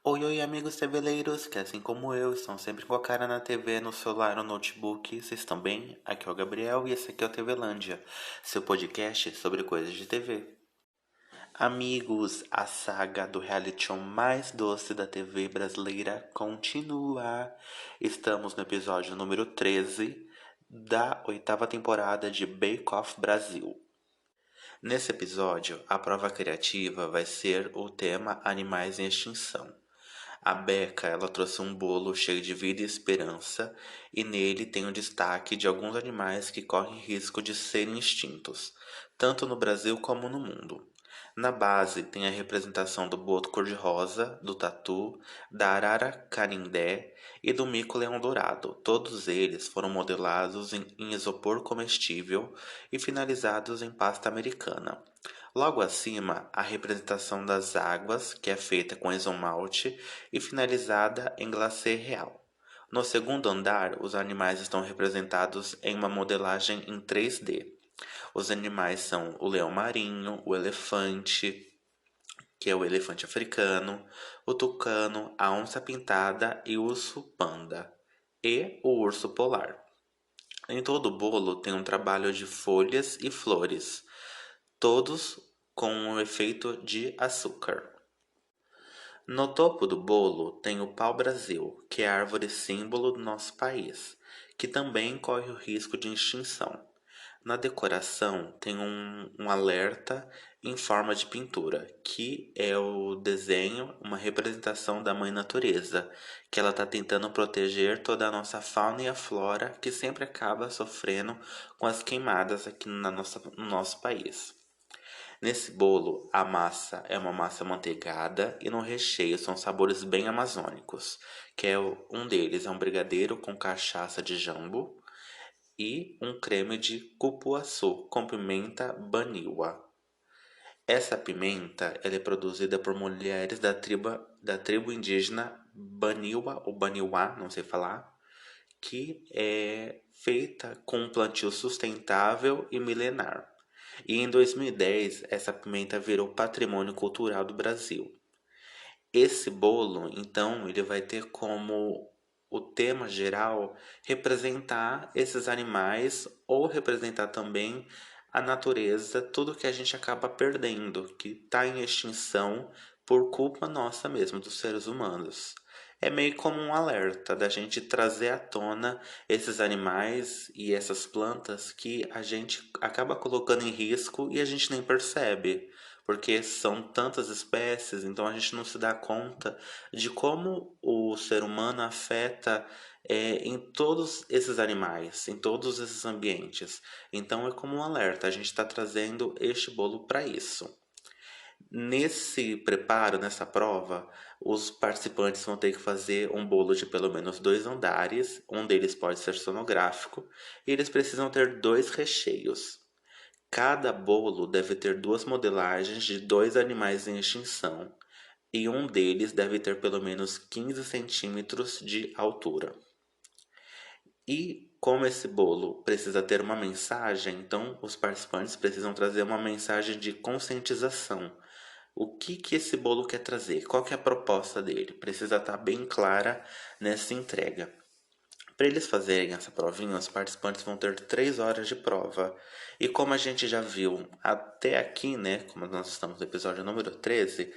Oi, oi, amigos teveleiros, que assim como eu, estão sempre com a cara na TV, no celular ou notebook. Vocês estão bem? Aqui é o Gabriel e esse aqui é o TVlândia, seu podcast sobre coisas de TV. Amigos, a saga do reality show mais doce da TV brasileira continua. Estamos no episódio número 13 da oitava temporada de Bake Off Brasil. Nesse episódio, a prova criativa vai ser o tema Animais em Extinção. A Beca, ela trouxe um bolo cheio de vida e esperança, e nele tem o destaque de alguns animais que correm risco de serem extintos, tanto no Brasil como no mundo. Na base tem a representação do boto cor-de-rosa, do tatu, da arara canindé e do mico-leão dourado. Todos eles foram modelados em isopor comestível e finalizados em pasta americana. Logo acima, a representação das águas, que é feita com esmalte e finalizada em glacê real. No segundo andar, os animais estão representados em uma modelagem em 3D. Os animais são o leão marinho, o elefante, que é o elefante africano, o tucano, a onça pintada e o urso panda, e o urso polar. Em todo o bolo tem um trabalho de folhas e flores, todos com um efeito de açúcar. No topo do bolo tem o pau-brasil, que é a árvore símbolo do nosso país, que também corre o risco de extinção. Na decoração tem um alerta em forma de pintura, que é o desenho, uma representação da Mãe Natureza, que ela está tentando proteger toda a nossa fauna e a flora, que sempre acaba sofrendo com as queimadas aqui no nosso país. Nesse bolo, a massa é uma massa manteigada e no recheio são sabores bem amazônicos, que é um deles é um brigadeiro com cachaça de jambo e um creme de cupuaçu com pimenta baniwa. Essa pimenta ela é produzida por mulheres da tribo indígena Baniwa ou Baniwa, não sei falar, que é feita com um plantio sustentável e milenar. E em 2010, essa pimenta virou patrimônio cultural do Brasil. Esse bolo, então, ele vai ter como o tema geral representar esses animais ou representar também a natureza, tudo que a gente acaba perdendo, que está em extinção por culpa nossa mesmo, dos seres humanos. É meio como um alerta da gente trazer à tona esses animais e essas plantas que a gente acaba colocando em risco e a gente nem percebe, porque são tantas espécies, então a gente não se dá conta de como o ser humano afeta em todos esses animais, em todos esses ambientes. Então é como um alerta, a gente está trazendo este bolo para isso. Nesse preparo, nessa prova, os participantes vão ter que fazer um bolo de pelo menos 2 andares, um deles pode ser sonográfico, e eles precisam ter 2 recheios. Cada bolo deve ter 2 modelagens de 2 animais em extinção, e um deles deve ter pelo menos 15 centímetros de altura. E como esse bolo precisa ter uma mensagem, então os participantes precisam trazer uma mensagem de conscientização. O que esse bolo quer trazer? Qual que é a proposta dele? Precisa estar bem clara nessa entrega. Para eles fazerem essa provinha, os participantes vão ter 3 horas de prova. E como a gente já viu até aqui, né? Como nós estamos no episódio número 13,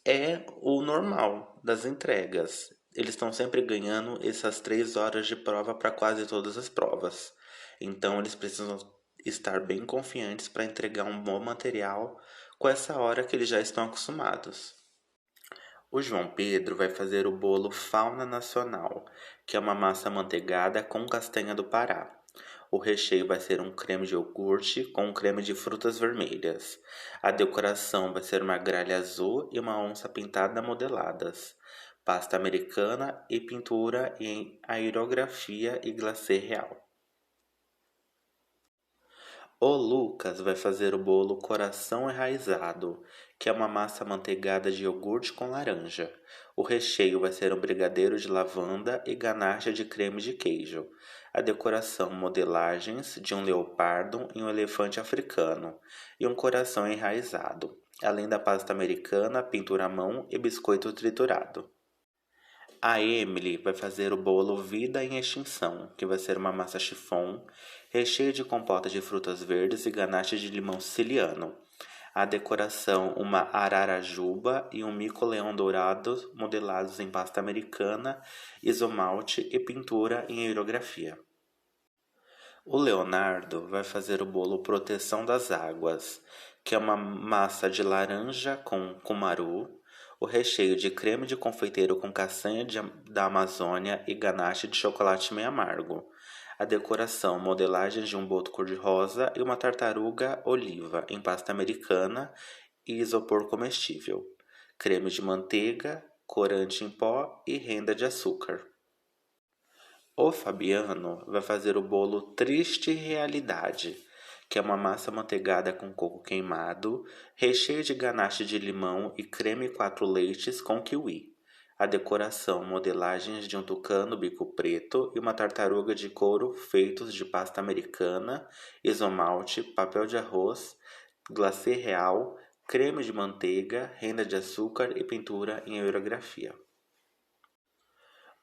é o normal das entregas. Eles estão sempre ganhando essas 3 horas de prova para quase todas as provas. Então eles precisam estar bem confiantes para entregar um bom material com essa hora que eles já estão acostumados. O João Pedro vai fazer o bolo Fauna Nacional, que é uma massa amanteigada com castanha do Pará. O recheio vai ser um creme de iogurte com um creme de frutas vermelhas. A decoração vai ser uma gralha azul e uma onça pintada modeladas. Pasta americana e pintura em aerografia e glacê real. O Lucas vai fazer o bolo Coração Enraizado, que é uma massa amanteigada de iogurte com laranja. O recheio vai ser um brigadeiro de lavanda e ganache de creme de queijo. A decoração modelagens de um leopardo e um elefante africano e um coração enraizado. além da pasta americana, pintura à mão e biscoito triturado. A Emily vai fazer o bolo Vida em Extinção, que vai ser uma massa chiffon, recheio de compota de frutas verdes e ganache de limão siciliano. A decoração, uma ararajuba e um mico-leão dourado modelados em pasta americana, isomalte e pintura em aerografia. O Leonardo vai fazer o bolo Proteção das Águas, que é uma massa de laranja com cumaru, o recheio de creme de confeiteiro com castanha da Amazônia e ganache de chocolate meio amargo. A decoração, modelagens de um boto cor-de-rosa e uma tartaruga oliva em pasta americana e isopor comestível. Creme de manteiga, corante em pó e renda de açúcar. O Fabiano vai fazer o bolo Triste Realidade, que é uma massa manteigada com coco queimado, recheio de ganache de limão e creme 4 leites com kiwi. A decoração, modelagens de um tucano bico preto e uma tartaruga de couro feitos de pasta americana, isomalte, papel de arroz, glacê real, creme de manteiga, renda de açúcar e pintura em aerografia.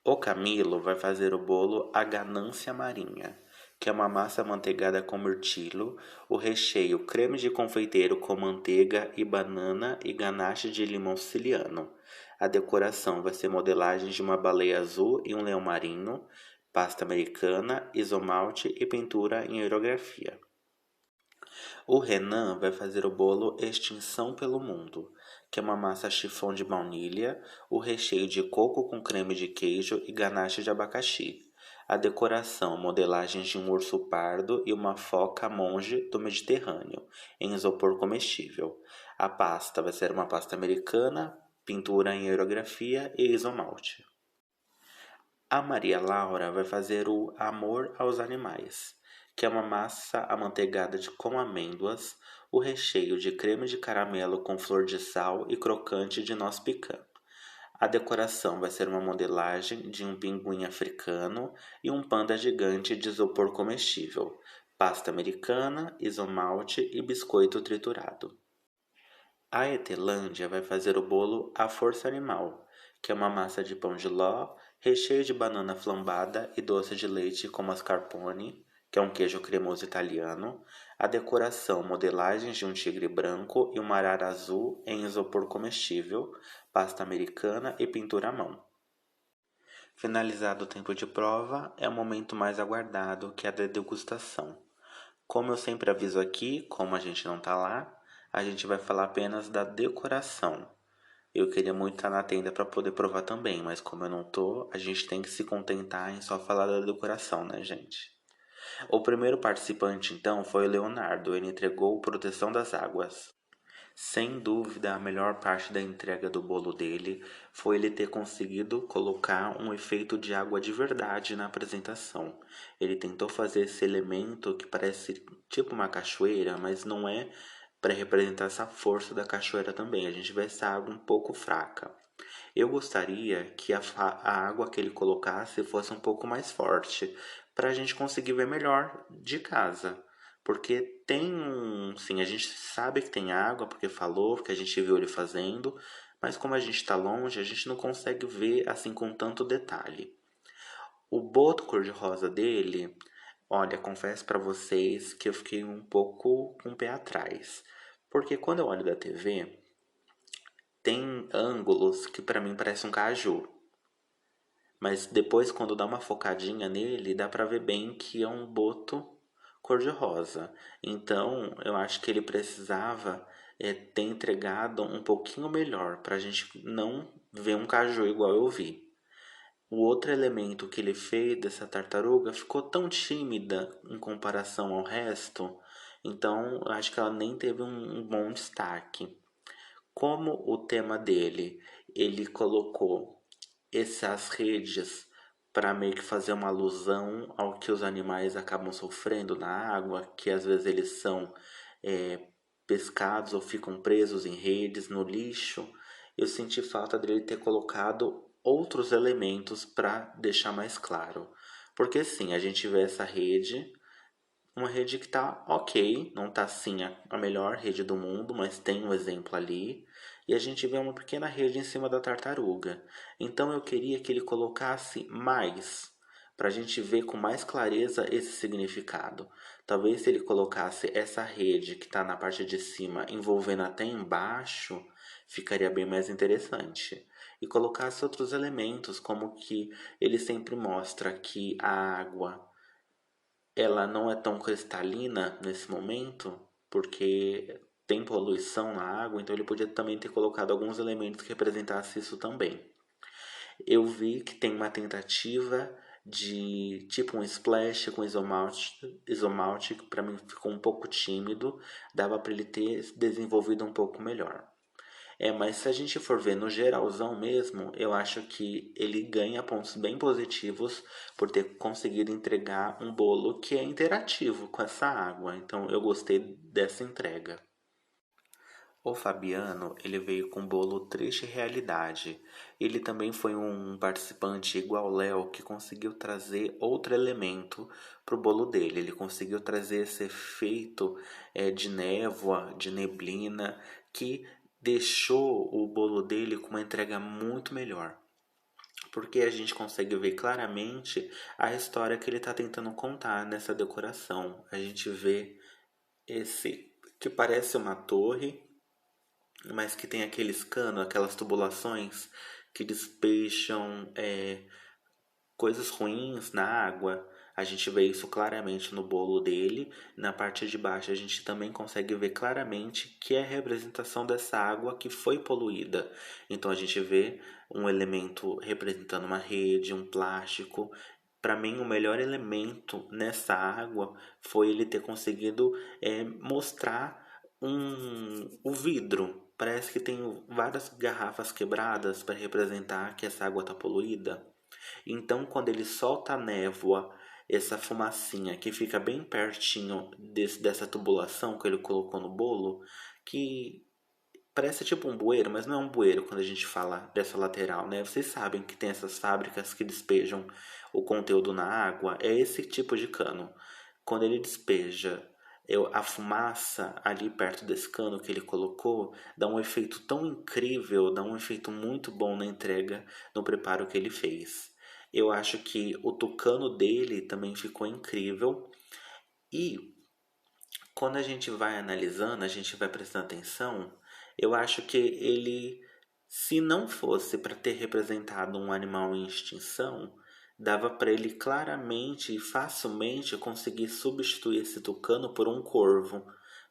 O Camilo vai fazer o bolo A Ganância Marinha, que é uma massa manteigada com mirtilo, o recheio creme de confeiteiro com manteiga e banana e ganache de limão siciliano. A decoração vai ser modelagens de uma baleia azul e um leão marinho, pasta americana, isomalte e pintura em aerografia. O Renan vai fazer o bolo Extinção pelo Mundo, que é uma massa chiffon de baunilha, o recheio de coco com creme de queijo e ganache de abacaxi. A decoração, modelagens de um urso pardo e uma foca monge do Mediterrâneo, em isopor comestível. A pasta vai ser uma pasta americana, pintura em aerografia e isomalte. A Maria Laura vai fazer o Amor aos Animais, que é uma massa amanteigada com amêndoas, o recheio de creme de caramelo com flor de sal e crocante de noz pecan. A decoração vai ser uma modelagem de um pinguim africano e um panda gigante de isopor comestível, pasta americana, isomalte e biscoito triturado. A Etelândia vai fazer o bolo A Força Animal, que é uma massa de pão de ló, recheio de banana flambada e doce de leite com mascarpone, que é um queijo cremoso italiano. A decoração, modelagens de um tigre branco e uma arara azul em isopor comestível, pasta americana e pintura à mão. Finalizado o tempo de prova, é o momento mais aguardado, que é a da degustação. Como eu sempre aviso aqui, como a gente não tá lá, a gente vai falar apenas da decoração. Eu queria muito estar na tenda para poder provar também, mas como eu não tô, a gente tem que se contentar em só falar da decoração, né, gente? O primeiro participante, então, foi o Leonardo. Ele entregou Proteção das Águas. Sem dúvida, a melhor parte da entrega do bolo dele foi ele ter conseguido colocar um efeito de água de verdade na apresentação. Ele tentou fazer esse elemento que parece tipo uma cachoeira, mas não é, para representar essa força da cachoeira também. A gente vê essa água um pouco fraca. Eu gostaria que a água que ele colocasse fosse um pouco mais forte, para a gente conseguir ver melhor de casa. Porque tem um. Sim, a gente sabe que tem água, porque falou, que a gente viu ele fazendo, mas como a gente está longe, a gente não consegue ver assim com tanto detalhe. O boto cor-de-rosa dele, olha, confesso para vocês que eu fiquei um pouco com o pé atrás. Porque quando eu olho da TV, tem ângulos que para mim parece um caju. Mas depois, quando dá uma focadinha nele, dá pra ver bem que é um boto cor-de-rosa. Então, eu acho que ele precisava ter entregado um pouquinho melhor, pra gente não ver um caju igual eu vi. O outro elemento que ele fez dessa tartaruga ficou tão tímida em comparação ao resto, então eu acho que ela nem teve um bom destaque. Como o tema dele, ele colocou essas redes para meio que fazer uma alusão ao que os animais acabam sofrendo na água, que às vezes eles são é, pescados ou ficam presos em redes, no lixo. Eu senti falta dele ter colocado outros elementos para deixar mais claro. Porque sim, a gente vê essa rede uma rede que tá ok, não tá assim a melhor rede do mundo, mas tem um exemplo ali. E a gente vê uma pequena rede em cima da tartaruga. Então eu queria que ele colocasse mais, para a gente ver com mais clareza esse significado. Talvez se ele colocasse essa rede que está na parte de cima envolvendo até embaixo, ficaria bem mais interessante. E colocasse outros elementos, como que ele sempre mostra que a água ela não é tão cristalina nesse momento, porque tem poluição na água, então ele podia também ter colocado alguns elementos que representassem isso também. Eu vi que tem uma tentativa de tipo um splash com isomalte que para mim ficou um pouco tímido, dava para ele ter desenvolvido um pouco melhor. Mas se a gente for ver no geralzão mesmo, eu acho que ele ganha pontos bem positivos por ter conseguido entregar um bolo que é interativo com essa água. Então eu gostei dessa entrega. O Fabiano, ele veio com bolo Triste Realidade. Ele também foi um participante igual o Léo que conseguiu trazer outro elemento pro bolo dele. Ele conseguiu trazer esse efeito de névoa, de neblina, que deixou o bolo dele com uma entrega muito melhor. Porque a gente consegue ver claramente a história que ele está tentando contar nessa decoração. A gente vê esse que parece uma torre, mas que tem aqueles canos, aquelas tubulações que despejam coisas ruins na água. A gente vê isso claramente no bolo dele. Na parte de baixo a gente também consegue ver claramente que é a representação dessa água que foi poluída. Então a gente vê um elemento representando uma rede, um plástico. Para mim, o melhor elemento nessa água foi ele ter conseguido mostrar o vidro. Parece que tem várias garrafas quebradas para representar que essa água está poluída. Então, quando ele solta a névoa, essa fumacinha que fica bem pertinho dessa tubulação que ele colocou no bolo, que parece tipo um bueiro, mas não é um bueiro quando a gente fala dessa lateral, né? Vocês sabem que tem essas fábricas que despejam o conteúdo na água, é esse tipo de cano. Quando ele despeja a fumaça ali perto desse cano que ele colocou, dá um efeito tão incrível, dá um efeito muito bom na entrega, no preparo que ele fez. Eu acho que o tucano dele também ficou incrível. E quando a gente vai analisando, a gente vai prestando atenção, eu acho que ele, se não fosse para ter representado um animal em extinção, dava para ele claramente e facilmente conseguir substituir esse tucano por um corvo.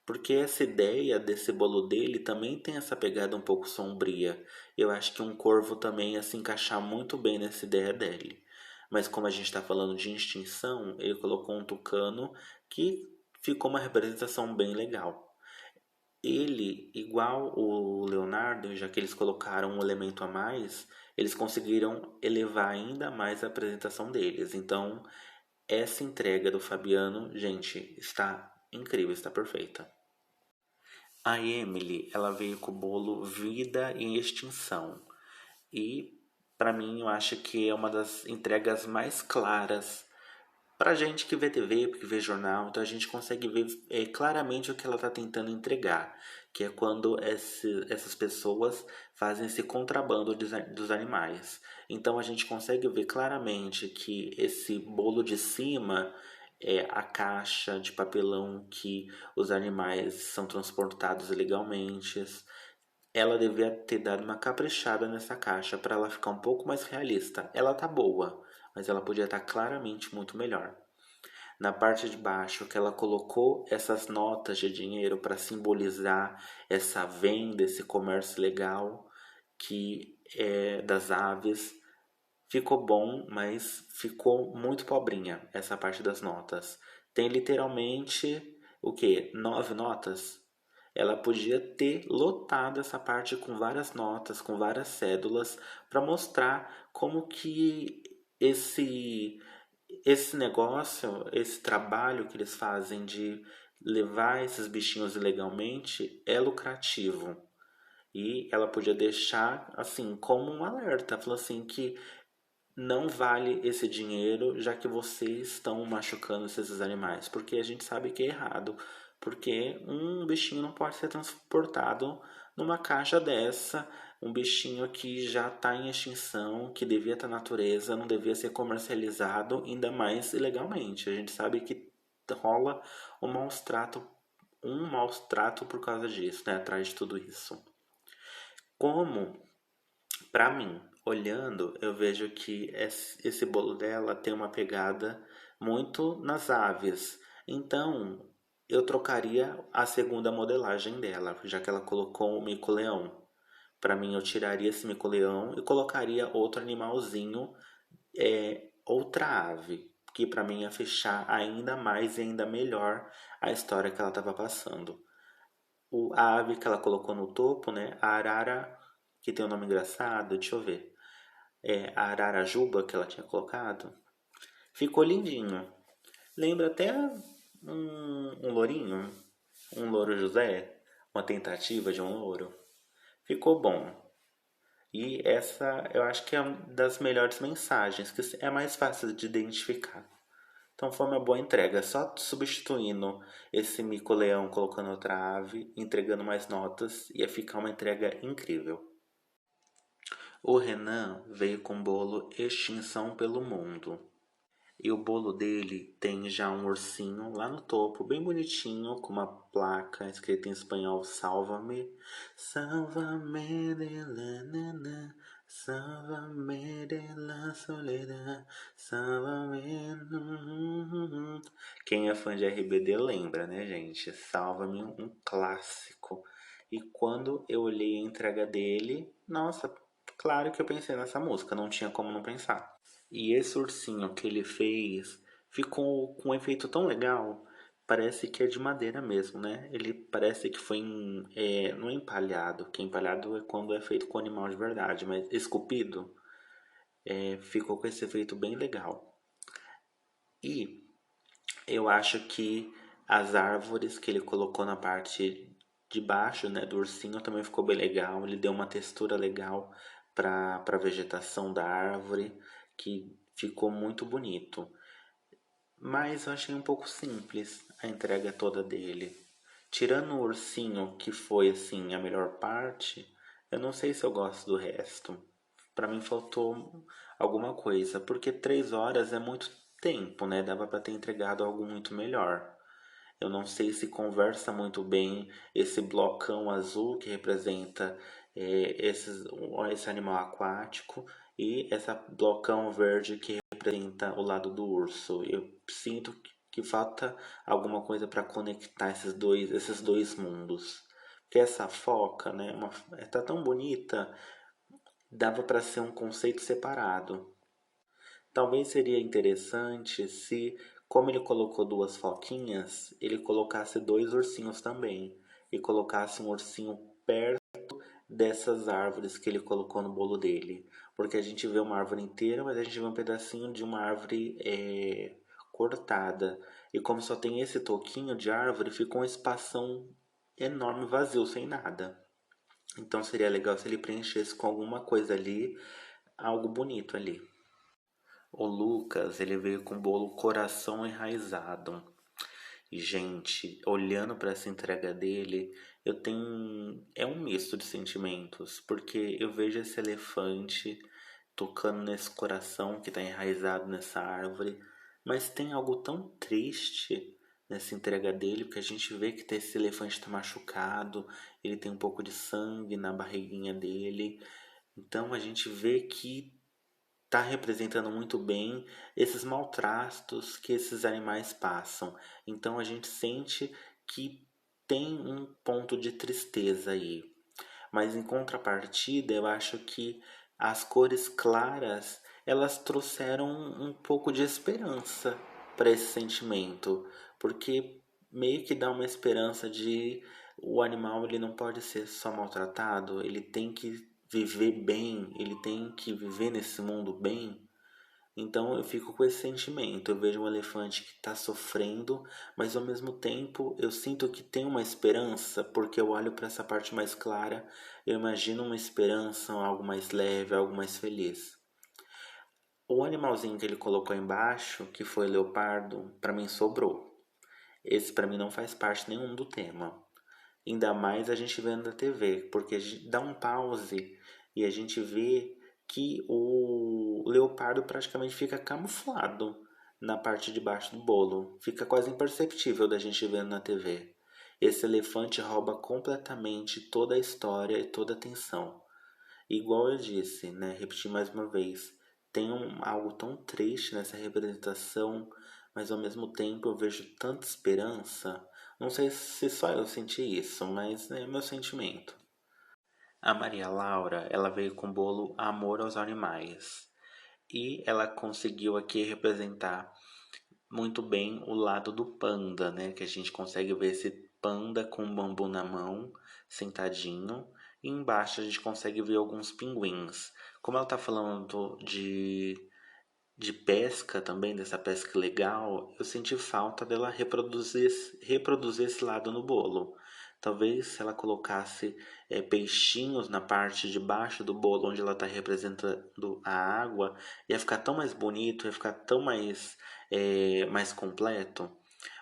Porque essa ideia desse bolo dele também tem essa pegada um pouco sombria. Eu acho que um corvo também ia se encaixar muito bem nessa ideia dele. Mas como a gente está falando de extinção, ele colocou um tucano que ficou uma representação bem legal. Ele, igual o Leonardo, já que eles colocaram um elemento a mais, eles conseguiram elevar ainda mais a apresentação deles. Então, essa entrega do Fabiano, gente, está incrível, está perfeita. A Emily, ela veio com o bolo Vida em Extinção. E, para mim, eu acho que é uma das entregas mais claras pra gente que vê TV, que vê jornal, então a gente consegue ver claramente o que ela está tentando entregar, que é quando essas pessoas fazem esse contrabando dos animais. Então a gente consegue ver claramente que esse bolo de cima é a caixa de papelão que os animais são transportados ilegalmente. Ela devia ter dado uma caprichada nessa caixa para ela ficar um pouco mais realista. Ela tá boa, mas ela podia estar claramente muito melhor. Na parte de baixo, que ela colocou essas notas de dinheiro para simbolizar essa venda, esse comércio legal que é das aves. Ficou bom, mas ficou muito pobrinha essa parte das notas. Tem literalmente o que? 9 notas? Ela podia ter lotado essa parte com várias notas, com várias cédulas, para mostrar como que esse negócio, esse trabalho que eles fazem de levar esses bichinhos ilegalmente é lucrativo. E ela podia deixar assim como um alerta, falou assim que não vale esse dinheiro, já que vocês estão machucando esses animais, porque a gente sabe que é errado, porque um bichinho não pode ser transportado numa caixa dessa, um bichinho que já está em extinção, que devia estar na natureza, não devia ser comercializado, ainda mais ilegalmente. A gente sabe que rola um maus trato por causa disso, né? Atrás de tudo isso. Como Pra mim, olhando, eu vejo que esse bolo dela tem uma pegada muito nas aves. Então, eu trocaria a segunda modelagem dela, já que ela colocou o mico-leão. Pra mim, eu tiraria esse mico-leão e colocaria outro animalzinho, outra ave, que pra mim ia fechar ainda mais e ainda melhor a história que ela estava passando. A ave que ela colocou no topo, né? A arara, que tem um nome engraçado, deixa eu ver. A ararajuba que ela tinha colocado. Ficou lindinho. Lembra até um lourinho, um louro José, uma tentativa de um louro. Ficou bom. E essa eu acho que é uma das melhores mensagens, que é mais fácil de identificar. Então foi uma boa entrega, só substituindo esse mico-leão, colocando outra ave, entregando mais notas, ia ficar uma entrega incrível. O Renan veio com o bolo Extinção pelo Mundo. E o bolo dele tem já um ursinho lá no topo, bem bonitinho, com uma placa escrita em espanhol: Salva-me, salva-me de la nana, salva-me de la soledad, salva-me. Quem é fã de RBD lembra, né, gente? Salva-me, um clássico. E quando eu olhei a entrega dele, nossa, claro que eu pensei nessa música, não tinha como não pensar. E esse ursinho que ele fez ficou com um efeito tão legal. Parece que é de madeira mesmo, né? Ele parece que foi não é empalhado, que empalhado é quando é feito com animal de verdade, mas esculpido ficou com esse efeito bem legal. E eu acho que as árvores que ele colocou na parte de baixo, né, do ursinho também ficou bem legal. Ele deu uma textura legal para a vegetação da árvore, que ficou muito bonito. Mas eu achei um pouco simples a entrega toda dele. Tirando o ursinho, que foi assim a melhor parte, eu não sei se eu gosto do resto. Pra mim faltou alguma coisa, porque 3 horas é muito tempo, né? Dava pra ter entregado algo muito melhor. Eu não sei se conversa muito bem esse blocão azul que representa esse animal aquático e esse blocão verde que representa o lado do urso. Eu sinto que falta alguma coisa para conectar esses dois mundos. Porque essa foca, né, tá tão bonita, dava para ser um conceito separado. Talvez seria interessante se, como ele colocou duas foquinhas, ele colocasse dois ursinhos também. E colocasse um ursinho perto dessas árvores que ele colocou no bolo dele. Porque a gente vê uma árvore inteira, mas a gente vê um pedacinho de uma árvore cortada. E como só tem esse toquinho de árvore, fica um espação enorme vazio, sem nada. Então seria legal se ele preenchesse com alguma coisa ali, algo bonito ali. O Lucas, ele veio com o bolo coração enraizado. E, gente, olhando para essa entrega dele, eu tenho. É um misto de sentimentos, porque eu vejo esse elefante tocando nesse coração que está enraizado nessa árvore, mas tem algo tão triste nessa entrega dele, porque a gente vê que esse elefante está machucado, ele tem um pouco de sangue na barriguinha dele, então a gente vê que está representando muito bem esses maltratos que esses animais passam. Então a gente sente que tem um ponto de tristeza aí. Mas em contrapartida, eu acho que as cores claras, elas trouxeram um pouco de esperança para esse sentimento, porque meio que dá uma esperança de o animal ele não pode ser só maltratado, ele tem que viver bem, ele tem que viver nesse mundo bem. Então eu fico com esse sentimento. Eu vejo um elefante que está sofrendo, mas ao mesmo tempo eu sinto que tem uma esperança, porque eu olho para essa parte mais clara, eu imagino uma esperança, algo mais leve, algo mais feliz. O animalzinho que ele colocou embaixo, que foi leopardo, pra mim sobrou. Esse pra mim não faz parte nenhum do tema. Ainda mais a gente vendo na TV, porque a gente dá um pause e a gente vê que o leopardo praticamente fica camuflado na parte de baixo do bolo. Fica quase imperceptível da gente vendo na TV. Esse elefante rouba completamente toda a história e toda a atenção. Igual eu disse, né? Repetir mais uma vez. Tem algo tão triste nessa representação, mas ao mesmo tempo eu vejo tanta esperança. Não sei se só eu senti isso, mas é meu sentimento. A Maria Laura, ela veio com o bolo Amor aos Animais. E ela conseguiu aqui representar muito bem o lado do panda, né? Que a gente consegue ver esse panda com um bambu na mão, sentadinho. E embaixo a gente consegue ver alguns pinguins. Como ela tá falando de pesca também, dessa pesca legal, eu senti falta dela reproduzir esse lado no bolo. Talvez se ela colocasse peixinhos na parte de baixo do bolo, onde ela está representando a água, ia ficar tão mais bonito, ia ficar tão mais completo,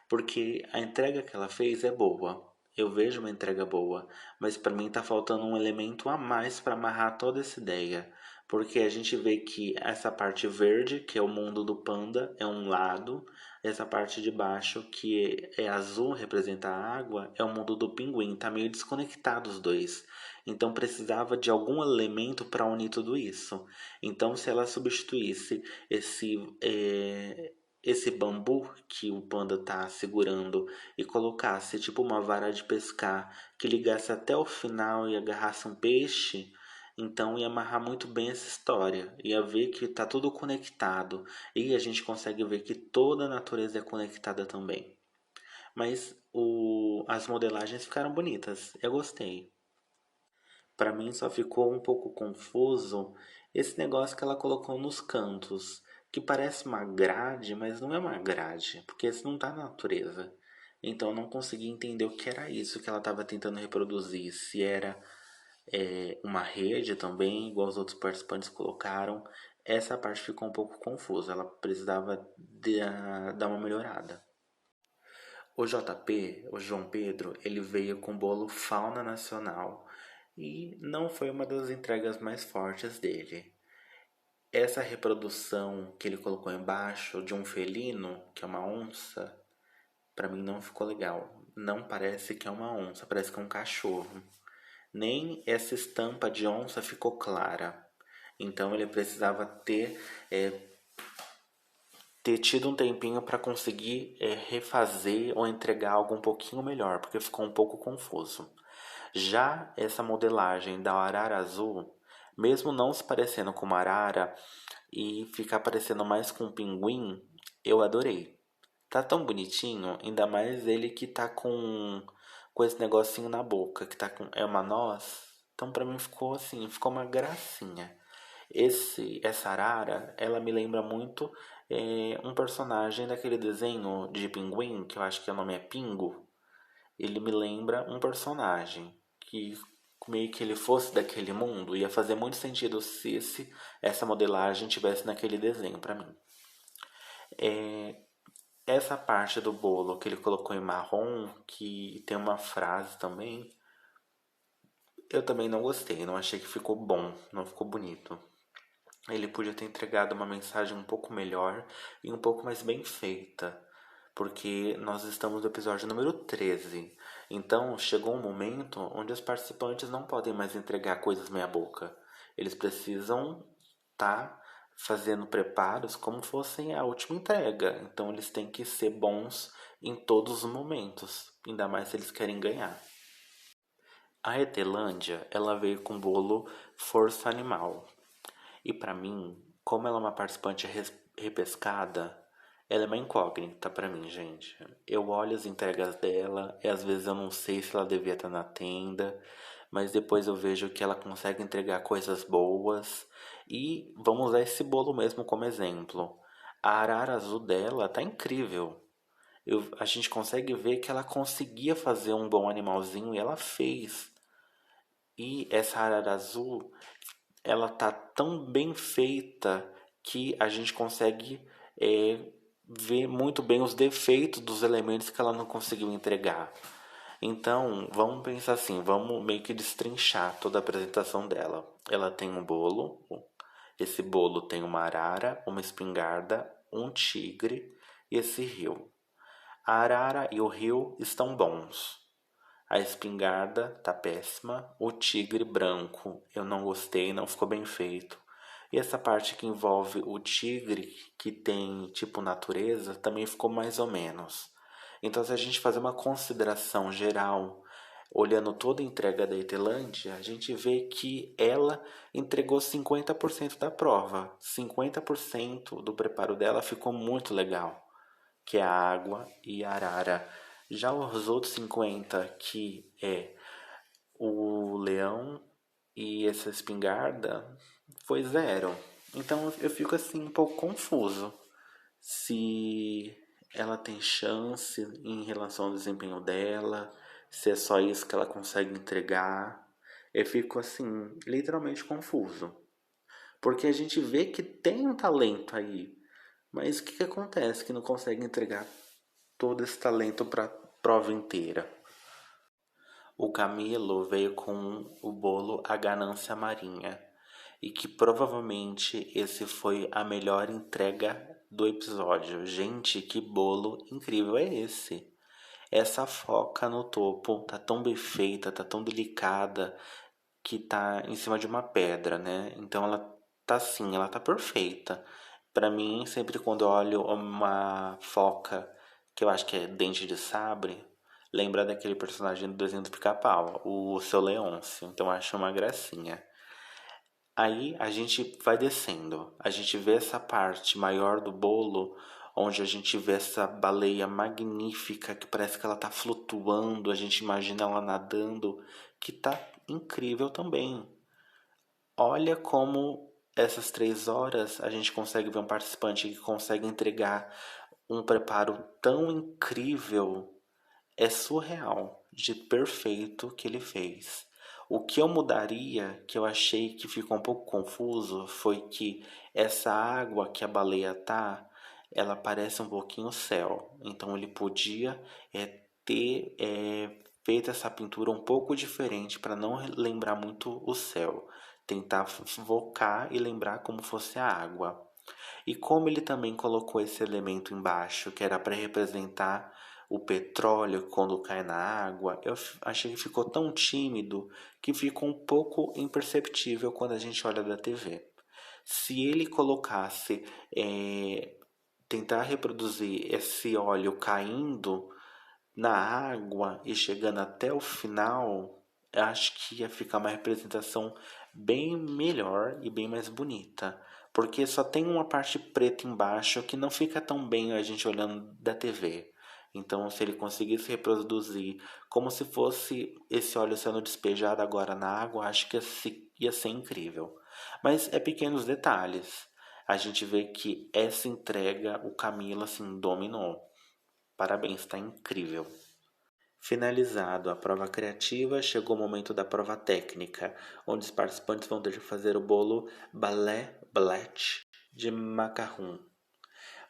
porque a entrega que ela fez é boa. Eu vejo uma entrega boa, mas para mim tá faltando um elemento a mais para amarrar toda essa ideia. Porque a gente vê que essa parte verde, que é o mundo do panda, é um lado, essa parte de baixo, que é azul, representa a água, é o mundo do pinguim, tá meio desconectado os dois. Então precisava de algum elemento para unir tudo isso. Então, se ela substituísse esse bambu que o panda tá segurando e colocasse tipo uma vara de pescar que ligasse até o final e agarrasse um peixe, então ia amarrar muito bem essa história. Ia ver que tá tudo conectado e a gente consegue ver que toda a natureza é conectada também. Mas as modelagens ficaram bonitas, eu gostei. Para mim só ficou um pouco confuso esse negócio que ela colocou nos cantos, que parece uma grade, mas não é uma grade, porque isso não está na natureza. Então eu não consegui entender o que era isso que ela estava tentando reproduzir, se era uma rede também, igual os outros participantes colocaram. Essa parte ficou um pouco confusa, ela precisava dar uma melhorada. O JP, o João Pedro, ele veio com bolo Fauna Nacional e não foi uma das entregas mais fortes dele. Essa reprodução que ele colocou embaixo de um felino, que é uma onça, para mim não ficou legal. Não parece que é uma onça, parece que é um cachorro. Nem essa estampa de onça ficou clara. Então ele precisava ter tido um tempinho para conseguir refazer ou entregar algo um pouquinho melhor, porque ficou um pouco confuso. Já essa modelagem da arara azul, mesmo não se parecendo com uma arara e ficar parecendo mais com um pinguim, eu adorei. Tá tão bonitinho, ainda mais ele que tá com esse negocinho na boca, que tá com é uma noz. Então pra mim ficou assim, ficou uma gracinha. Essa arara, ela me lembra muito um personagem daquele desenho de pinguim, que eu acho que o nome é Pingo. Ele me lembra um personagem que meio que ele fosse daquele mundo. Ia fazer muito sentido se essa modelagem tivesse naquele desenho para mim. Essa parte do bolo que ele colocou em marrom, que tem uma frase também, eu também não gostei, não achei que ficou bom, não ficou bonito. Ele podia ter entregado uma mensagem um pouco melhor e um pouco mais bem feita, porque nós estamos no episódio número 13. Então chegou um momento onde os participantes não podem mais entregar coisas meia boca. Eles precisam estar fazendo preparos como fossem a última entrega. Então eles têm que ser bons em todos os momentos, ainda mais se eles querem ganhar. A Etelândia, ela veio com bolo Força Animal. E pra mim, como ela é uma participante repescada, ela é uma incógnita pra mim, gente. Eu olho as entregas dela e às vezes eu não sei se ela devia estar na tenda, mas depois eu vejo que ela consegue entregar coisas boas. E vamos usar esse bolo mesmo como exemplo. A arara azul dela tá incrível. A gente consegue ver que ela conseguia fazer um bom animalzinho e ela fez. E essa arara azul, ela tá tão bem feita que a gente consegue ver muito bem os defeitos dos elementos que ela não conseguiu entregar. Então, vamos pensar assim, vamos meio que destrinchar toda a apresentação dela. Ela tem um bolo, esse bolo tem uma arara, uma espingarda, um tigre e esse rio. A arara e o rio estão bons. A espingarda tá péssima. O tigre branco eu não gostei, não ficou bem feito. E essa parte que envolve o tigre, que tem tipo natureza, também ficou mais ou menos. Então, se a gente fazer uma consideração geral, olhando toda a entrega da Itelândia, a gente vê que ela entregou 50% da prova. 50% do preparo dela ficou muito legal, que é a água e a arara. Já os outros 50, que é o leão e essa espingarda, foi zero. Então eu fico assim um pouco confuso se ela tem chance em relação ao desempenho dela, se é só isso que ela consegue entregar. Eu fico assim, literalmente confuso. Porque a gente vê que tem um talento aí, mas o que acontece que não consegue entregar todo esse talento para a prova inteira? O Camilo veio com o bolo A Ganância Marinha, e que provavelmente esse foi a melhor entrega do episódio. Gente, que bolo incrível é esse? Essa foca no topo tá tão bem feita, tá tão delicada, que tá em cima de uma pedra, né? Então ela tá assim, ela tá perfeita. Pra mim, sempre quando eu olho uma foca, que eu acho que é dente de sabre, lembra daquele personagem do desenho do Pica-Pau, o Seu Leôncio. Então eu acho uma gracinha. Aí a gente vai descendo, a gente vê essa parte maior do bolo, onde a gente vê essa baleia magnífica que parece que ela tá flutuando, a gente imagina ela nadando, que tá incrível também. Olha como essas 3 horas a gente consegue ver um participante que consegue entregar um preparo tão incrível. É surreal de perfeito que ele fez. O que eu mudaria, que eu achei que ficou um pouco confuso, foi que essa água que a baleia tá, ela parece um pouquinho o céu. Então ele podia ter feito essa pintura um pouco diferente para não lembrar muito o céu. Tentar focar e lembrar como fosse a água. E como ele também colocou esse elemento embaixo, que era para representar o petróleo quando cai na água, eu achei que ficou tão tímido que ficou um pouco imperceptível quando a gente olha da TV. Se ele colocasse, tentar reproduzir esse óleo caindo na água e chegando até o final, eu acho que ia ficar uma representação bem melhor e bem mais bonita. Porque só tem uma parte preta embaixo que não fica tão bem a gente olhando da TV. Então, se ele conseguisse reproduzir como se fosse esse óleo sendo despejado agora na água, acho que ia ser incrível. Mas é pequenos detalhes. A gente vê que essa entrega o Camilo assim dominou. Parabéns, está incrível. Finalizado a prova criativa, chegou o momento da prova técnica, onde os participantes vão ter que fazer o bolo balé blet de macarrão,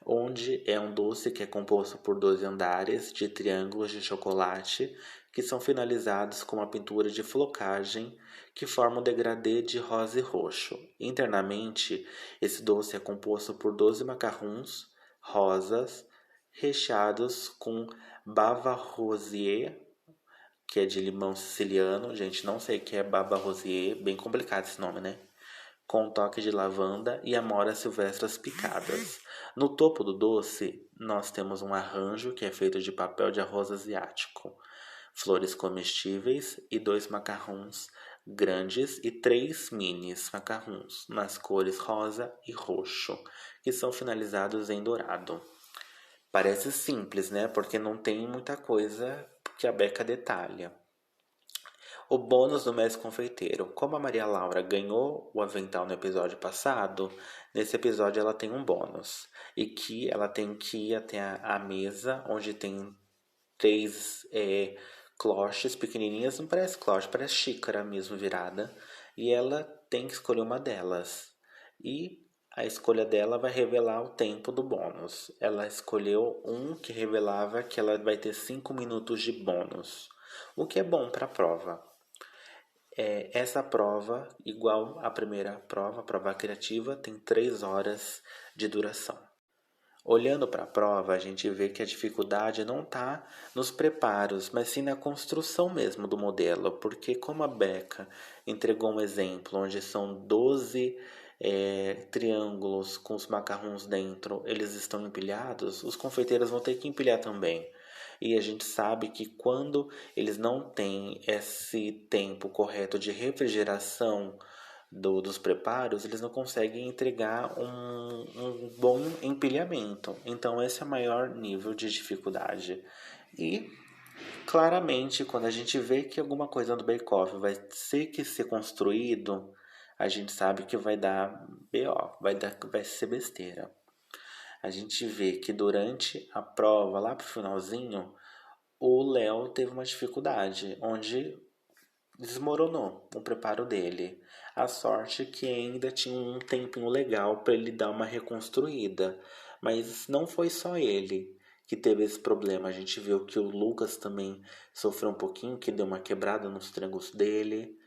onde é um doce que é composto por 12 andares de triângulos de chocolate que são finalizados com uma pintura de flocagem que forma um degradê de rosa e roxo. Internamente, esse doce é composto por 12 macarrons rosas recheados com bava rosier, que é de limão siciliano. Gente, não sei o que é baba rosier, bem complicado esse nome, né? Com um toque de lavanda e amoras silvestres picadas. No topo do doce, nós temos um arranjo que é feito de papel de arroz asiático, flores comestíveis e 2 macarrons grandes e 3 minis macarrons nas cores rosa e roxo, que são finalizados em dourado. Parece simples, né? Porque não tem muita coisa que a Beca detalha. O bônus do mestre confeiteiro. Como a Maria Laura ganhou o avental no episódio passado, nesse episódio ela tem um bônus. E que ela tem que ir até a mesa onde tem 3 cloches pequenininhas. Não parece cloche, parece xícara mesmo virada. E ela tem que escolher uma delas. E a escolha dela vai revelar o tempo do bônus. Ela escolheu um que revelava que ela vai ter 5 minutos de bônus, o que é bom para a prova. Essa prova, igual à primeira prova, a prova criativa, tem 3 horas de duração. Olhando para a prova, a gente vê que a dificuldade não está nos preparos, mas sim na construção mesmo do modelo, porque como a Beca entregou um exemplo onde são 12 triângulos com os macarrons dentro, eles estão empilhados, os confeiteiros vão ter que empilhar também. E a gente sabe que quando eles não têm esse tempo correto de refrigeração dos preparos, eles não conseguem entregar um bom empilhamento. Então, esse é o maior nível de dificuldade. E, claramente, quando a gente vê que alguma coisa no bake-off vai ter que ser construído, a gente sabe que vai dar BO, vai ser besteira. A gente vê que durante a prova, lá pro finalzinho, o Léo teve uma dificuldade, onde desmoronou o preparo dele. A sorte que ainda tinha um tempinho legal para ele dar uma reconstruída. Mas não foi só ele que teve esse problema. A gente viu que o Lucas também sofreu um pouquinho, que deu uma quebrada nos triângulos dele.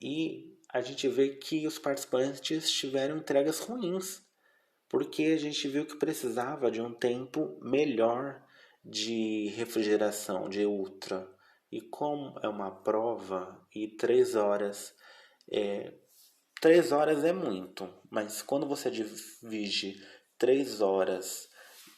E a gente vê que os participantes tiveram entregas ruins, porque a gente viu que precisava de um tempo melhor de refrigeração, de ultra. E como é uma prova e 3 horas, 3 horas é muito, mas quando você divide 3 horas,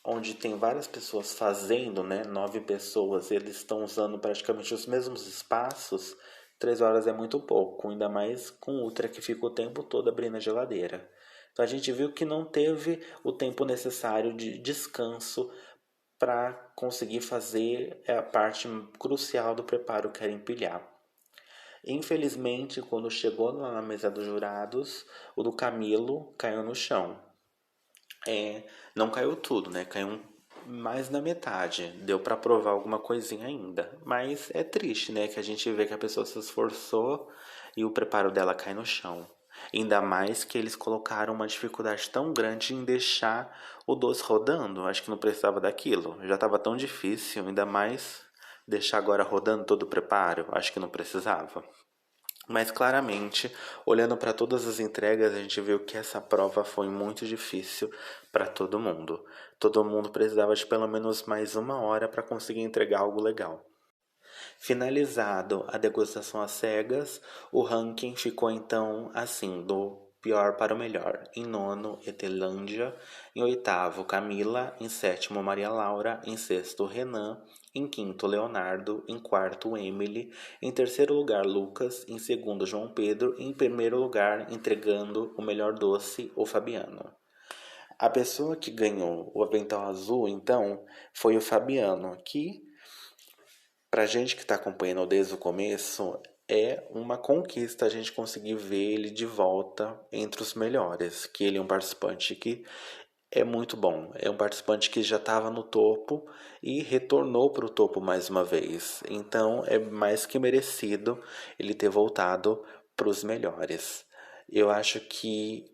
onde tem várias pessoas fazendo, né, 9 pessoas, eles estão usando praticamente os mesmos espaços, 3 horas é muito pouco, ainda mais com o ultra que fica o tempo todo abrindo a geladeira. Então a gente viu que não teve o tempo necessário de descanso para conseguir fazer a parte crucial do preparo, que era empilhar. Infelizmente, quando chegou lá na mesa dos jurados, o do Camilo caiu no chão. Não caiu tudo, né? Caiu mais na metade. Deu para provar alguma coisinha ainda. Mas é triste, né? Que a gente vê que a pessoa se esforçou e o preparo dela cai no chão. Ainda mais que eles colocaram uma dificuldade tão grande em deixar o doce rodando. Acho que não precisava daquilo. Já estava tão difícil, ainda mais deixar agora rodando todo o preparo. Acho que não precisava. Mas claramente, olhando para todas as entregas, a gente viu que essa prova foi muito difícil para todo mundo. Todo mundo precisava de pelo menos mais 1 hora para conseguir entregar algo legal. Finalizado a degustação às cegas, o ranking ficou então assim, do pior para o melhor. Em nono, Etelândia. Em oitavo, Camila. Em sétimo, Maria Laura. Em sexto, Renan. Em quinto, Leonardo. Em quarto, Emily. Em terceiro lugar, Lucas. Em segundo, João Pedro. Em primeiro lugar, entregando o melhor doce, o Fabiano. A pessoa que ganhou o avental azul, então, foi o Fabiano, que pra gente que está acompanhando desde o começo, é uma conquista a gente conseguir ver ele de volta entre os melhores. Que ele é um participante que é muito bom. É um participante que já estava no topo e retornou para o topo mais uma vez. Então é mais que merecido ele ter voltado para os melhores. Eu acho que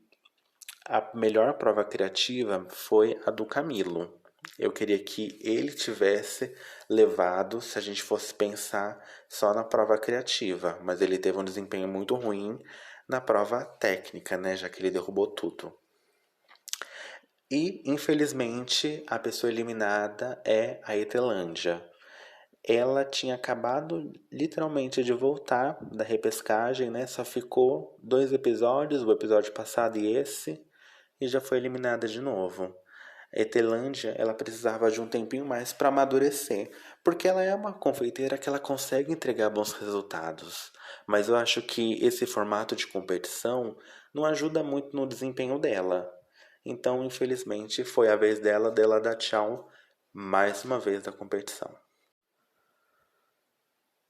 a melhor prova criativa foi a do Camilo. Eu queria que ele tivesse levado, se a gente fosse pensar só na prova criativa, mas ele teve um desempenho muito ruim na prova técnica, né, já que ele derrubou tudo. E, infelizmente, a pessoa eliminada é a Etelândia. Ela tinha acabado literalmente de voltar da repescagem, né? Só ficou 2 episódios, o episódio passado e esse, e já foi eliminada de novo. A Etelândia, ela precisava de um tempinho mais para amadurecer, porque ela é uma confeiteira que ela consegue entregar bons resultados. Mas eu acho que esse formato de competição não ajuda muito no desempenho dela. Então, infelizmente, foi a vez dela dar tchau mais uma vez da competição.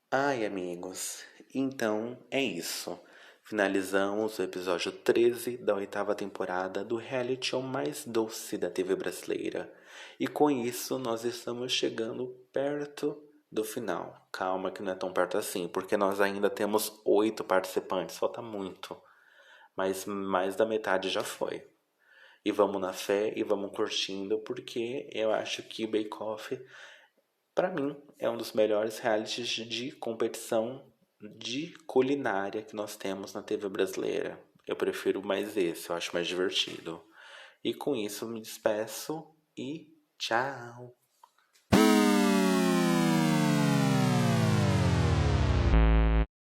Ai, amigos, então é isso. Finalizamos o episódio 13 da oitava temporada do reality show mais doce da TV brasileira. E com isso, nós estamos chegando perto do final. Calma que não é tão perto assim, porque nós ainda temos 8 participantes, falta muito. Mas mais da metade já foi. E vamos na fé e vamos curtindo, porque eu acho que Bake Off, pra mim, é um dos melhores realities de competição de culinária que nós temos na TV brasileira. Eu prefiro mais esse, eu acho mais divertido. E com isso me despeço e tchau!